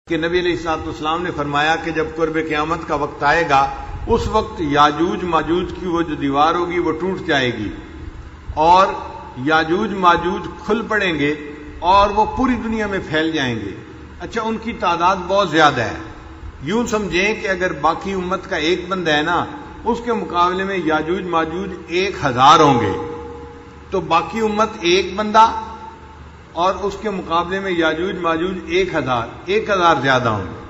کہ نبی علیہ الصلوۃ والسلام نے فرمایا کہ جب قرب قیامت کا وقت آئے گا اس وقت یاجوج ماجوج کی وہ جو دیوار ہوگی وہ ٹوٹ جائے گی اور یاجوج ماجوج کھل پڑیں گے اور وہ پوری دنیا میں پھیل جائیں گے۔ اچھا، ان کی تعداد بہت زیادہ ہے۔ یوں سمجھیں کہ اگر باقی امت کا ایک بندہ ہے نا، اس کے مقابلے میں یاجوج ماجوج 1000 ہوں گے، تو باقی امت ایک بندہ اور اس کے مقابلے میں یاجوج ماجوج 1000 زیادہ ہوں گے۔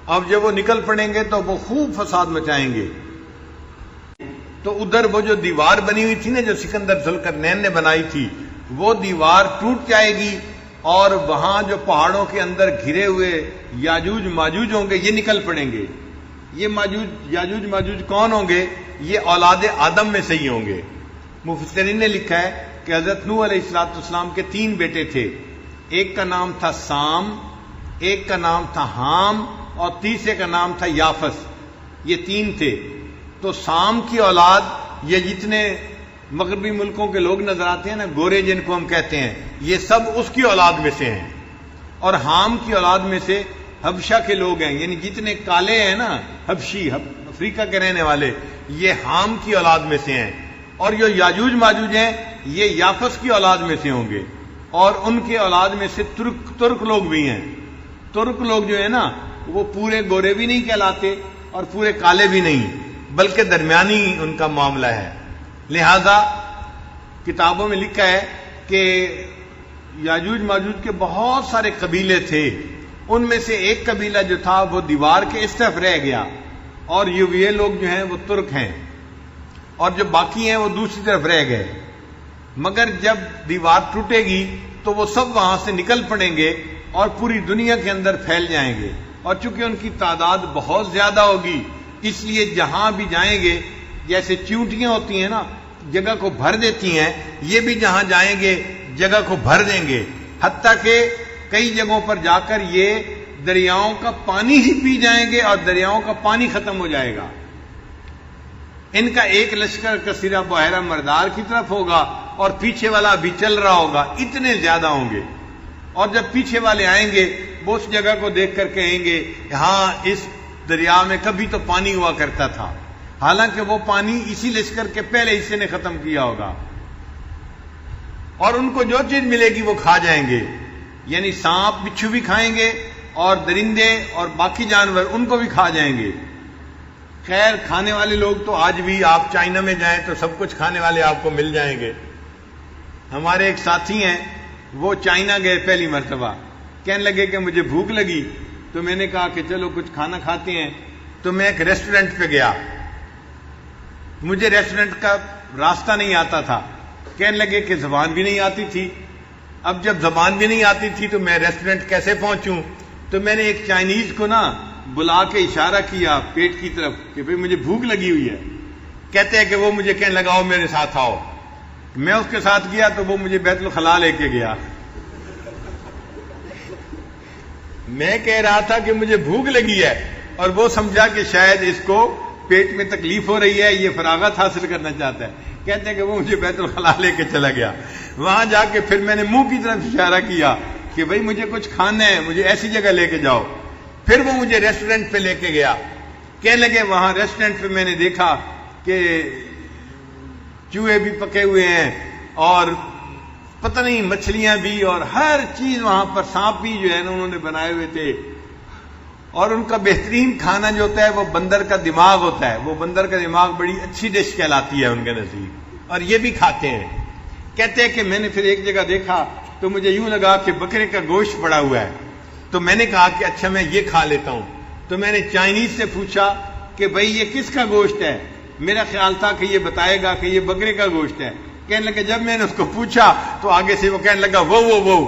اب جب وہ نکل پڑیں گے تو وہ خوب فساد مچائیں گے۔ تو ادھر وہ جو دیوار بنی ہوئی تھی نا، جو سکندر ذوالقرنین نے بنائی تھی، وہ دیوار ٹوٹ جائے گی اور وہاں جو پہاڑوں کے اندر گھرے ہوئے یاجوج ماجوج ہوں گے، یہ نکل پڑیں گے۔ یہ یاجوج ماجوج کون ہوں گے؟ یہ اولاد آدم میں سے ہی ہوں گے۔ مفسرین نے لکھا ہے کہ حضرت نوح علیہ السلام کے 3 بیٹے تھے، ایک کا نام تھا سام، ایک کا نام تھا حام اور تیسرے کا نام تھا یافس۔ یہ 3 تھے۔ تو سام کی اولاد، یہ جتنے مغربی ملکوں کے لوگ نظر آتے ہیں نا، گورے جن کو ہم کہتے ہیں، یہ سب اس کی اولاد میں سے ہیں۔ اور حام کی اولاد میں سے حبشہ کے لوگ ہیں، یعنی جتنے کالے ہیں نا، حبشی افریقہ کے رہنے والے، یہ حام کی اولاد میں سے ہیں۔ اور جو یاجوج ماجوج ہیں، یہ یافس کی اولاد میں سے ہوں گے۔ اور ان کے اولاد میں سے ترک لوگ بھی ہیں۔ ترک لوگ جو ہیں نا، وہ پورے گورے بھی نہیں کہلاتے اور پورے کالے بھی نہیں، بلکہ درمیانی ان کا معاملہ ہے۔ لہذا کتابوں میں لکھا ہے کہ یاجوج ماجوج کے بہت سارے قبیلے تھے، ان میں سے ایک قبیلہ جو تھا وہ دیوار کے اس طرف رہ گیا، اور یہ لوگ جو ہیں وہ ترک ہیں، اور جو باقی ہیں وہ دوسری طرف رہ گئے۔ مگر جب دیوار ٹوٹے گی تو وہ سب وہاں سے نکل پڑیں گے اور پوری دنیا کے اندر پھیل جائیں گے۔ اور چونکہ ان کی تعداد بہت زیادہ ہوگی، اس لیے جہاں بھی جائیں گے، جیسے چیونٹیاں ہوتی ہیں نا، جگہ کو بھر دیتی ہیں، یہ بھی جہاں جائیں گے جگہ کو بھر دیں گے، حتیٰ کہ کئی جگہوں پر جا کر یہ دریاؤں کا پانی ہی پی جائیں گے اور دریاؤں کا پانی ختم ہو جائے گا۔ ان کا ایک لشکر کثیرہ بحیرہ مردار کی طرف ہوگا اور پیچھے والا ابھی چل رہا ہوگا، اتنے زیادہ ہوں گے۔ اور جب پیچھے والے آئیں گے، وہ اس جگہ کو دیکھ کر کہیں گے، ہاں اس دریا میں کبھی تو پانی ہوا کرتا تھا، حالانکہ وہ پانی اسی لشکر کے پہلے حصے نے ختم کیا ہوگا۔ اور ان کو جو چیز ملے گی وہ کھا جائیں گے، یعنی سانپ بچھو بھی کھائیں گے اور درندے اور باقی جانور ان کو بھی کھا جائیں گے۔ خیر، کھانے والے لوگ تو آج بھی آپ چائنا میں جائیں تو سب کچھ کھانے والے آپ کو مل جائیں گے۔ ہمارے ایک ساتھی ہیں، وہ چائنا گئے پہلی مرتبہ، کہنے لگے کہ مجھے بھوک لگی، تو میں نے کہا کہ چلو کچھ کھانا کھاتے ہیں۔ تو میں ایک ریسٹورنٹ پہ گیا، مجھے ریسٹورنٹ کا راستہ نہیں آتا تھا، کہنے لگے کہ زبان بھی نہیں آتی تھی۔ اب جب زبان بھی نہیں آتی تھی تو میں ریسٹورنٹ کیسے پہنچوں؟ تو میں نے ایک چائنیز کو نا بلا کے اشارہ کیا پیٹ کی طرف کہ بھئی مجھے بھوک لگی ہوئی ہے۔ کہتے ہیں کہ وہ مجھے کہنے لگا، میرے ساتھ آؤ۔ میں اس کے ساتھ گیا تو وہ مجھے بیت الخلاء لے کے گیا۔ میں کہہ رہا تھا کہ مجھے بھوک لگی ہے، اور وہ سمجھا کہ شاید اس کو پیٹ میں تکلیف ہو رہی ہے، یہ فراغت حاصل کرنا چاہتا ہے۔ کہتے ہیں کہ وہ مجھے بیت الخلاء لے کے چلا گیا۔ وہاں جا کے پھر میں نے منہ کی طرف اشارہ کیا کہ بھئی مجھے کچھ کھانا ہے، مجھے ایسی جگہ لے کے جاؤ۔ پھر وہ مجھے ریسٹورنٹ پہ لے کے گیا۔ کہنے لگے وہاں ریسٹورنٹ پہ میں نے دیکھا کہ چوہے بھی پکے ہوئے ہیں اور پتہ نہیں مچھلیاں بھی، اور ہر چیز وہاں پر، سانپ بھی جو ہے نا انہوں نے بنائے ہوئے تھے۔ اور ان کا بہترین کھانا جو ہوتا ہے وہ بندر کا دماغ ہوتا ہے۔ وہ بندر کا دماغ بڑی اچھی ڈش کہلاتی ہے ان کے نزدیک، اور یہ بھی کھاتے ہیں۔ کہتے ہیں کہ میں نے پھر ایک جگہ دیکھا تو مجھے یوں لگا کہ بکرے کا گوشت پڑا ہوا ہے، تو میں نے کہا کہ اچھا میں یہ کھا لیتا ہوں۔ تو میں نے چائنیز سے پوچھا کہ بھئی یہ کس کا گوشت ہے؟ میرا خیال تھا کہ یہ بتائے گا کہ یہ بکرے کا گوشت ہے۔ کہنے لگا، جب میں نے اس کو پوچھا تو آگے سے وہ کہنے لگا وہ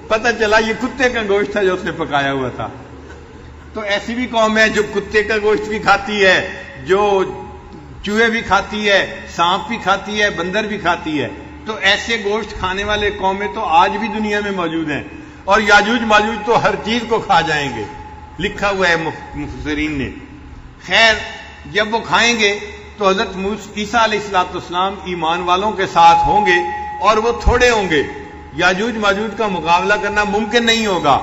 پتہ چلا یہ کتے کا گوشت تھا جو اس نے پکایا ہوا تھا۔ تو ایسی بھی قوم ہے جو کتے کا گوشت بھی کھاتی ہے، جو چوہے بھی کھاتی ہے، سانپ بھی کھاتی ہے، بندر بھی کھاتی ہے۔ تو ایسے گوشت کھانے والے قومیں تو آج بھی دنیا میں موجود ہیں، اور یاجوج ماجوج تو ہر چیز کو کھا جائیں گے، لکھا ہوا ہے مفسرین نے۔ خیر، جب وہ کھائیں گے تو حضرت عیسیٰ علیہ السلام ایمان والوں کے ساتھ ہوں گے، اور وہ تھوڑے ہوں گے۔ یاجوج ماجوج کا مقابلہ کرنا ممکن نہیں ہوگا،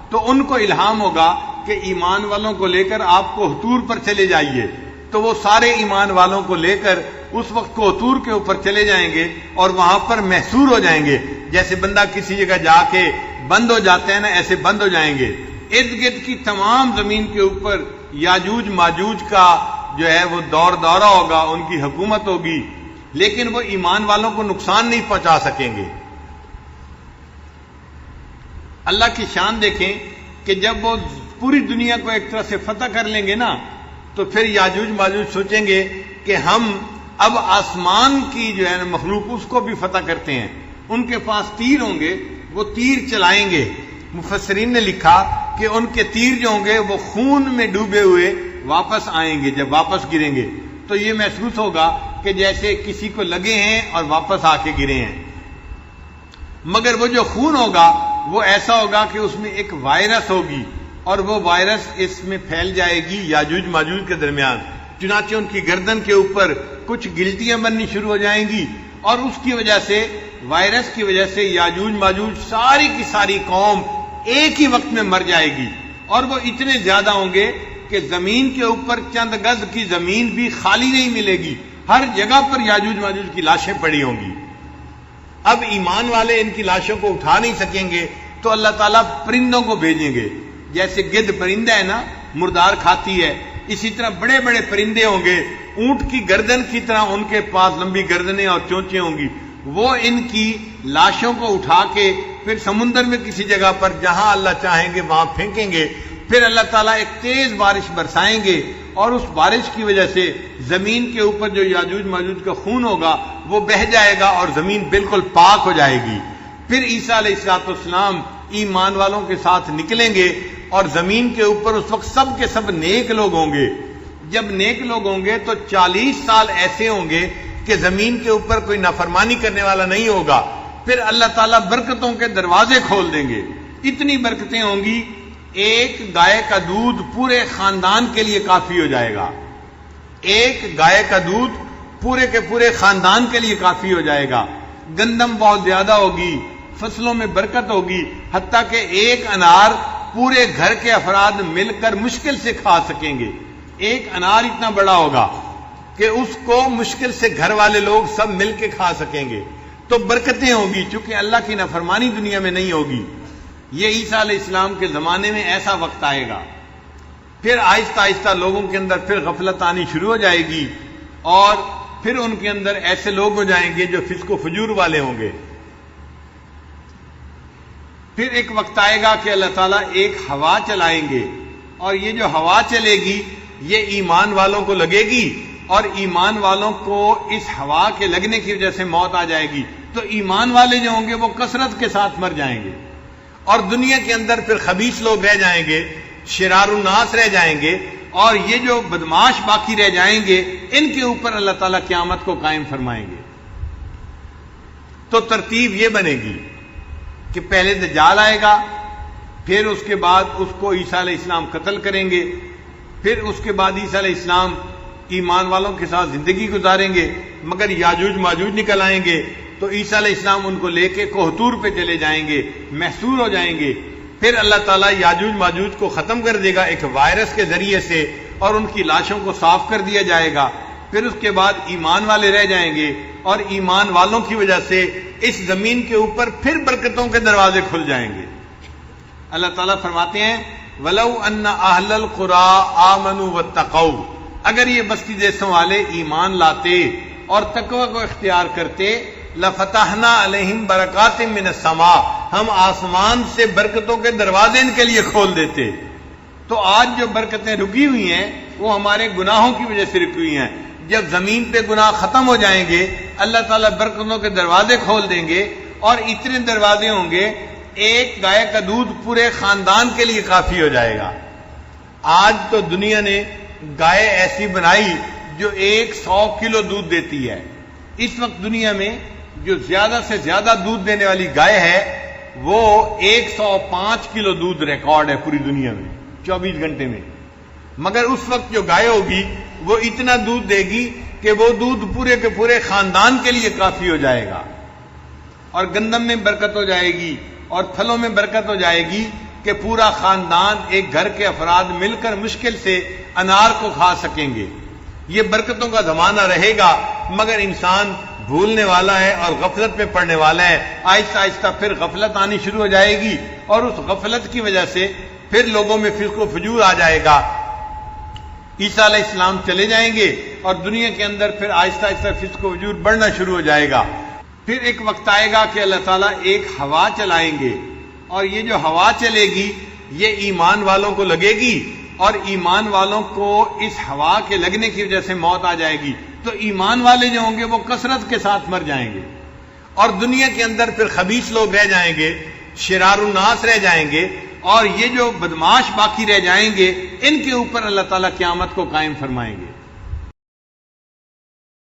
تو ان کو الہام ہوگا کہ ایمان والوں کو لے کر آپ کوہتور پر چلے جائیے، تو وہ سارے ایمان والوں کو لے کر اس وقت کوہتور کے اوپر چلے جائیں گے اور وہاں پر محصور ہو جائیں گے، جیسے بندہ کسی جگہ جا کے بند ہو جاتے ہیں نا، ایسے بند ہو جائیں گے۔ ارد گرد کی تمام زمین کے اوپر یاجوج ماجوج کا جو ہے وہ دورہ ہوگا، ان کی حکومت ہوگی، لیکن وہ ایمان والوں کو نقصان نہیں پہنچا سکیں گے۔ اللہ کی شان دیکھیں کہ جب وہ پوری دنیا کو ایک طرح سے فتح کر لیں گے نا، تو پھر یاجوج ماجوج سوچیں گے کہ ہم اب آسمان کی جو ہے نا مخلوق اس کو بھی فتح کرتے ہیں۔ ان کے پاس تیر ہوں گے، وہ تیر چلائیں گے۔ مفسرین نے لکھا کہ ان کے تیر جو ہوں گے وہ خون میں ڈوبے ہوئے واپس آئیں گے۔ جب واپس گریں گے تو یہ محسوس ہوگا کہ جیسے کسی کو لگے ہیں اور واپس آ کے گرے ہیں، مگر وہ جو خون ہوگا وہ ایسا ہوگا کہ اس میں ایک وائرس ہوگی، اور وہ وائرس اس میں پھیل جائے گی یاجوج ماجوج کے درمیان، چنانچہ ان کی گردن کے اوپر کچھ گلٹیاں بننی شروع ہو جائیں گی، اور اس کی وجہ سے، وائرس کی وجہ سے یاجوج ماجوج ساری کی ساری قوم ایک ہی وقت میں مر جائے گی، اور وہ اتنے زیادہ ہوں گے کہ زمین کے اوپر چند گز کی زمین بھی خالی نہیں ملے گی، ہر جگہ پر یاجوج ماجوج کی لاشیں پڑی ہوں گی۔ اب ایمان والے ان کی لاشوں کو اٹھا نہیں سکیں گے، تو اللہ تعالیٰ پرندوں کو بھیجیں گے، جیسے گدھ پرندہ ہے نا، مردار کھاتی ہے، اسی طرح بڑے بڑے پرندے ہوں گے، اونٹ کی گردن کی طرح ان کے پاس لمبی گردنیں اور چونچیں ہوں گی، وہ ان کی لاشوں کو اٹھا کے پھر سمندر میں کسی جگہ پر جہاں اللہ چاہیں گے وہاں پھینکیں گے۔ پھر اللہ تعالیٰ ایک تیز بارش برسائیں گے، اور اس بارش کی وجہ سے زمین کے اوپر جو یاجوج ماجوج کا خون ہوگا وہ بہہ جائے گا اور زمین بالکل پاک ہو جائے گی۔ پھر عیسیٰ علیہ السلام ایمان والوں کے ساتھ نکلیں گے، اور زمین کے اوپر اس وقت سب کے سب نیک لوگ ہوں گے۔ جب نیک لوگ ہوں گے تو 40 سال ایسے ہوں گے کہ زمین کے اوپر کوئی نافرمانی کرنے والا نہیں ہوگا۔ پھر اللہ تعالیٰ برکتوں کے دروازے کھول دیں گے، اتنی برکتیں ہوں گی، ایک گائے کا دودھ پورے خاندان کے لیے کافی ہو جائے گا۔ ایک گائے کا دودھ پورے کے پورے خاندان کے لیے کافی ہو جائے گا۔ گندم بہت زیادہ ہوگی، فصلوں میں برکت ہوگی، حتیٰ کہ ایک انار پورے گھر کے افراد مل کر مشکل سے کھا سکیں گے۔ ایک انار اتنا بڑا ہوگا کہ اس کو مشکل سے گھر والے لوگ سب مل کے کھا سکیں گے۔ تو برکتیں ہوگی، چونکہ اللہ کی نافرمانی دنیا میں نہیں ہوگی۔ یہ عیسیٰ علیہ السلام کے زمانے میں ایسا وقت آئے گا۔ پھر آہستہ آہستہ لوگوں کے اندر پھر غفلت آنی شروع ہو جائے گی، اور پھر ان کے اندر ایسے لوگ ہو جائیں گے جو فسق و فجور والے ہوں گے۔ پھر ایک وقت آئے گا کہ اللہ تعالیٰ ایک ہوا چلائیں گے، اور یہ جو ہوا چلے گی یہ ایمان والوں کو لگے گی، اور ایمان والوں کو اس ہوا کے لگنے کی وجہ سے موت آ جائے گی، تو ایمان والے جو ہوں گے وہ کثرت کے ساتھ مر جائیں گے، اور دنیا کے اندر پھر خبیث لوگ رہ جائیں گے، شرار الناس رہ جائیں گے، اور یہ جو بدماش باقی رہ جائیں گے ان کے اوپر اللہ تعالیٰ قیامت کو قائم فرمائیں گے۔ تو ترتیب یہ بنے گی کہ پہلے دجال آئے گا، پھر اس کے بعد اس کو عیسیٰ علیہ السلام قتل کریں گے، پھر اس کے بعد عیسیٰ علیہ السلام ایمان والوں کے ساتھ زندگی گزاریں گے، مگر یاجوج ماجوج نکل آئیں گے، تو عیسیٰ علیہ السلام ان کو لے کے کوہتور پہ چلے جائیں گے، محصور ہو جائیں گے۔ پھر اللہ تعالیٰ یاجوج ماجوج کو ختم کر دے گا ایک وائرس کے ذریعے سے، اور ان کی لاشوں کو صاف کر دیا جائے گا۔ پھر اس کے بعد ایمان والے رہ جائیں گے، اور ایمان والوں کی وجہ سے اس زمین کے اوپر پھر برکتوں کے دروازے کھل جائیں گے۔ اللہ تعالیٰ فرماتے ہیں وَلَوْ أَنَّ أَهْلَ الْقُرَىٰ آمَنُوا وَاتَّقَوْا، اگر یہ بستی دیسوں والے ایمان لاتے اور تقوی کو اختیار کرتے، لَفَتَحْنَا عَلَيْهِمْ بَرَكَاتٍ مِّنَ السَّمَاءِ، ہم آسمان سے برکتوں کے دروازے ان کے لیے کھول دیتے۔ تو آج جو برکتیں رکی ہوئی ہیں وہ ہمارے گناہوں کی وجہ سے رکی ہوئی ہیں۔ جب زمین پہ گناہ ختم ہو جائیں گے اللہ تعالیٰ برکتوں کے دروازے کھول دیں گے، اور اتنے دروازے ہوں گے ایک گائے کا دودھ پورے خاندان کے لیے کافی ہو جائے گا۔ آج تو دنیا نے گائے ایسی بنائی جو 100 کلو دودھ دیتی ہے۔ اس وقت دنیا میں جو زیادہ سے زیادہ دودھ دینے والی گائے ہے وہ 105 کلو دودھ ریکارڈ ہے پوری دنیا میں 24 گھنٹے میں، مگر اس وقت جو گائے ہوگی وہ اتنا دودھ دے گی کہ وہ دودھ پورے کے پورے خاندان کے لیے کافی ہو جائے گا، اور گندم میں برکت ہو جائے گی، اور پھلوں میں برکت ہو جائے گی، کہ پورا خاندان ایک گھر کے افراد مل کر مشکل سے انار کو کھا سکیں گے۔ یہ برکتوں کا زمانہ رہے گا، مگر انسان بھولنے والا ہے اور غفلت میں پڑنے والا ہے۔ آہستہ آہستہ پھر غفلت آنی شروع ہو جائے گی، اور اس غفلت کی وجہ سے پھر لوگوں میں فسق و فجور آ جائے گا۔ عیسیٰ علیہ السلام چلے جائیں گے اور دنیا کے اندر پھر آہستہ آہستہ فسق و فجور بڑھنا شروع ہو جائے گا۔ پھر ایک وقت آئے گا کہ اللہ تعالیٰ ایک ہوا چلائیں گے، اور یہ جو ہوا چلے گی یہ ایمان والوں کو لگے گی، اور ایمان والوں کو اس ہوا کے لگنے کی وجہ سے موت آ جائے گی، تو ایمان والے جو ہوں گے وہ کثرت کے ساتھ مر جائیں گے، اور دنیا کے اندر پھر خبیث لوگ رہ جائیں گے، شرار الناس رہ جائیں گے، اور یہ جو بدماش باقی رہ جائیں گے ان کے اوپر اللہ تعالیٰ قیامت کو قائم فرمائیں گے۔